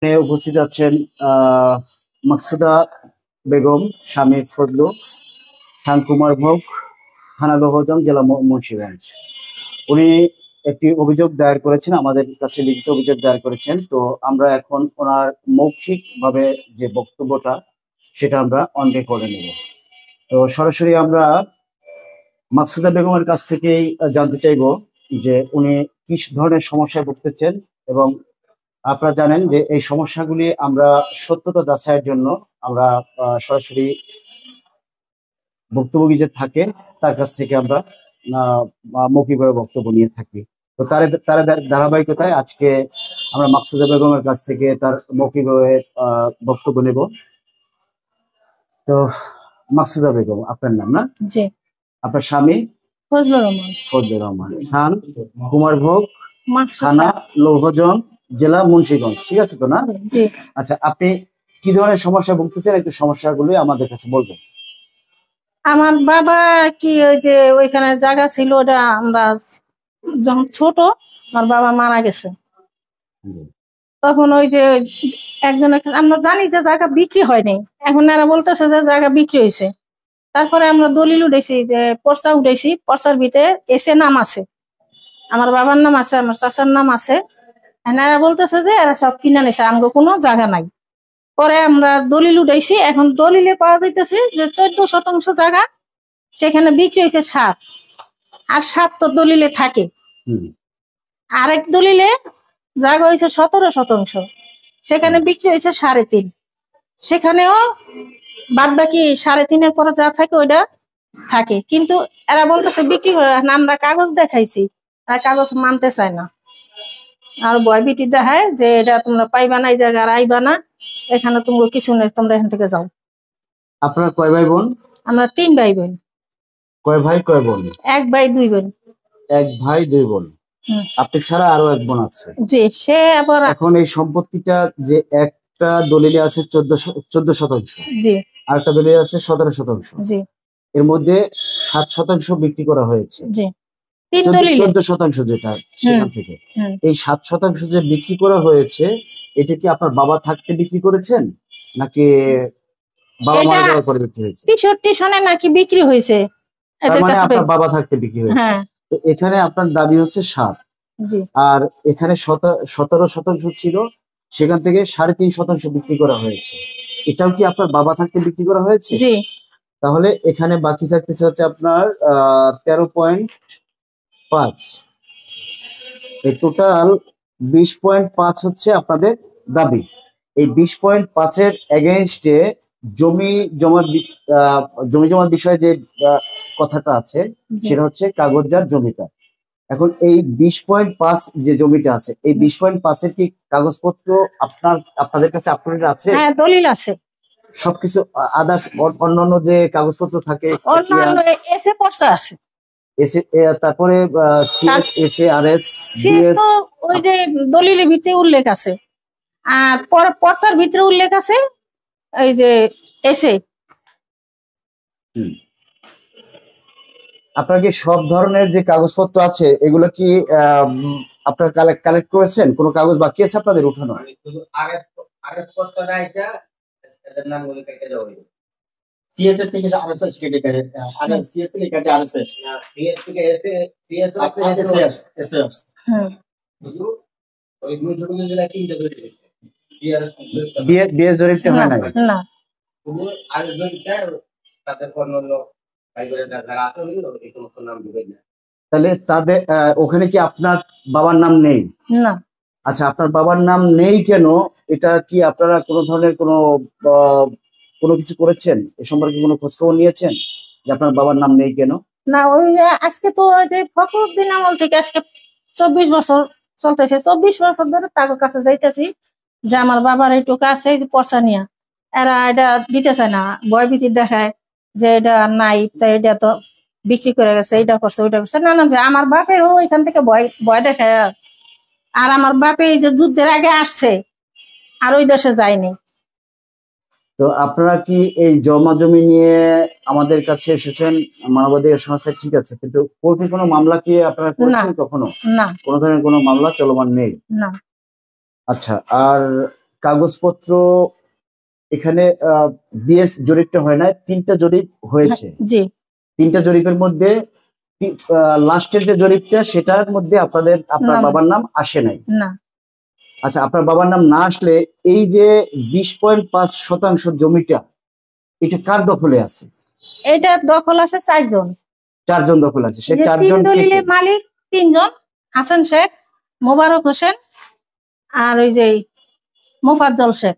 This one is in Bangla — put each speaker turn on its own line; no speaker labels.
উপস্থিত আছেন মাকসুদা বেগম, স্বামী ফজলু, শান্তকুমার ভোগ, থানা লোহজং, জেলা মুন্সিগঞ্জ। উনি একটি অভিযোগ দায়ের করেছেন, আমাদের কাছে লিখিত অভিযোগ দায়ের করেছেন। তো আমরা এখন ওনার মৌখিক ভাবে যে বক্তব্যটা সেটা আমরা অন রেকর্ডে নেব। তো সরাসরি আমরা মাকসুদা বেগমের কাছ থেকেই জানতে চাইবো যে উনি কি ধরনের সমস্যায় ভুগতেছেন, এবং আপনারা জানেন যে এই সমস্যাগুলি আমরা সত্যতা যাচাইয়ের জন্য আমরা সরাসরি ভুক্তভোগী যে থাকে তার কাছ থেকে আমরা মৌখিকভাবে বক্তব্য নিয়ে থাকি। তো তার ধারাবাহিকতায় আজকে আমরা মাকসুদা বেগমের কাছ থেকে তার মৌখিকভাবে বক্তব্য নেব। তো মাকসুদা বেগম, আপনার নাম? না
জি।
আপনার স্বামী?
ফজলুর রহমান।
ফজলুর রহমান, খান কুমার ভোগ, থানা লৌহজং, জেলা মুন্সিগঞ্জ। ঠিক আছে তো? না
জি।
আচ্ছা, আপনি কি ধরনের সমস্যা ভুগতেছেন একটু সমস্যাগুলো আমাদের কাছে বলবেন।
আমার বাবা কি ওই যে ওইখানে জায়গা ছিল, ওটা আমরা যখন ছোট আমার বাবা মারা গেছে, তখন ওই যে একজন আমরা জানি যে জায়গা বিক্রি হয়নি, এখন এরা বলতেছে যে জায়গা বিক্রি হয়েছে। তারপরে আমরা দলিল উঠেছি, যে পর্চা উঠেছি, পর্চার ভিতরে এসে নাম আছে, আমার বাবার নাম আছে, আমার চাচার নাম আছে। এরা বলতেছে যে এরা সব কিনে নিছে, আমাকে কোনো জায়গা নাই। পরে আমরা দলিল উঠাইছি, এখন দলিলে পাওয়া যাইতেছে যে 14% জায়গা সেখানে বিক্রি হয়েছে 7, আর 7 তো দলিলে থাকে। আরেক দলিলে জায়গা হয়েছে 17%, সেখানে বিক্রি হয়েছে 3.5, সেখানেও বাদ বাকি 3.5-এর পরে যা থাকে ওইটা থাকে। কিন্তু এরা বলতেছে বিক্রি হয়, আমরা কাগজ দেখাইছি, আর কাগজ মানতে চায় না, আর ভয়ভীতি দেখায় যে এটা তোমরা পাইবা না, এই জায়গা আর আইবা না, এখানে তুমি কিছু নেই, তোমরা এখান থেকে যাও।
আপনারা কয় ভাই বোন?
আমরা 3 ভাই বোন।
কয় ভাই কয় বোন?
1 ভাই 2 বোন।
1 ভাই 2 বোন। আপনি ছাড়া আরো 1 বোন আছে?
জি। সে আবার
এখন এই সম্পত্তিটা যে একটা দলিলে আছে 14%,
জি,
আর একটা দলিলে আছে 17%,
জি,
এর মধ্যে 7% বিক্রি করা হয়েছে।
জি, 3 দলিলে
14% যেটা সেখান থেকে এই 7% যে বিক্রি করা হয়েছে, এটা কি আপনার বাবা থাকতে বিক্রি করেছেন নাকি বাবা মারা যাওয়ার পরে বিক্রি হয়েছে?
63 সনে নাকি বিক্রি হয়েছে।
তার মানে আপনার বাবা থাকতে বিক্রি হয়েছে। তো এখানে আপনার দাবি হচ্ছে 7, আর এখানে 17% ছিল, সেখান থেকে 3.5% বিক্রি করা হয়েছে। এটাও কি আপনার বাবা থাকতে বিক্রি করা হয়েছে?
জি।
তাহলে এখানে বাকি থাকতেছে হচ্ছে আপনার 13.5, এই টোটাল 20.5 হচ্ছে আপনাদের দাবি। এই 20.5-এর এগেইনস্টে জমি জমার বিষয়ে যে কথাটা আছে সেটা হচ্ছে কাগজজাত জমিটা। এখন এই 20.5 যে জমিটা আছে, এই 20.5-এর কি কাগজপত্র আপনাদের কাছে আপলোডেড আছে?
হ্যাঁ, দলিল আছে।
সবকিছু আদার্স অন্যান্য যে কাগজপত্র থাকে,
অন্যান্য এসে পর্চা আছে,
তারপরে সিএস, এসএ, আরএস,
বিএস, ওই যে দলিলের ভিতরে উল্লেখ আছে, আর পর্চার ভিতরে উল্লেখ আছে এই যে এসে।
আপনার কি সব ধরনের যে কাগজপত্র আছে এগুলো কি আপনারা কালেক্ট করেছেন? কোনো কাগজ বাকি আছে আপনাদের উঠানো? সিএস থেকে আরএসএস কেটে কেটে আরএস, সিএস থেকে কেটে আরএসএস, সিএস থেকে সিএস এসএস এসএস। ওই দুটো মিলে তিনটা ধরে বিএস জরিপটা হয় না?
না,
শুধু আরএস জরিপটা তাদের অন্যান্য ভাইবোনেরা যারা আছে এই সমস্ত নাম দিবেন না। তাহলে তাদের ওখানে কি আপনার বাবার নাম নেই?
না।
আচ্ছা, আপনার বাবার নাম নেই কেন? এটা কি আপনারা কোনো ধরনের কোনো কিছু করেছেন? এ সম্পর্কে কোনো খোঁজখবর নিয়েছেন যে আপনার বাবার নাম নেই কেন?
না, ওই আজকে তো যে ফখরুদ্দিন আমল থেকে আজকে 24 বছর চলতেছে, 24 বছর ধরে তার কাছে যাইতেছি যে আমার বাবার এইটুকু আছে পয়সা নিয়ে, এরা এটা দিতে চায় না, ভয়ভীতি দেখায় যে এটা নাই, তাই এটা তো বিক্রি করে গেছে, এটা করছে ওইটা করছে। না না, আমার বাপেরও এখান থেকে ভয় দেখায়। আর আমার বাপে এই যে যুদ্ধের আগে আসছে, আর ওই দেশে যায়নি।
তো আপনারা কি এই জমা জমি নিয়ে আমাদের কাছে এসেছেন মানবাধিকার সংস্থা, ঠিক আছে, কিন্তু কোর্টে কোনো মামলা কি আপনারা করেছেন কখনো?
না,
কোনো ধরনের কোনো মামলা চলমান নেই?
না।
আচ্ছা, আর কাগজপত্র এখানে বিএস জরিপটা হয় না, 3টা জরিপ হয়েছে।
জি।
3টা জরিপের মধ্যে লাস্টের যে জরিপটা সেটার মধ্যে আপনার বাবার নাম আসে নাই।
না।
আচ্ছা, আপনার বাবার নাম না আসলে এই যে 20.5% জমিটা এটা কার দখলে আছে?
এটা দখল আছে 4 জন।
4 জন দখল আছে। সেই 4
তিন
জন
দলিলের মালিক 3 জন, হাসান শেখ, মোবারক হোসেন আর ওই যে মোফাজ্জল শেখ।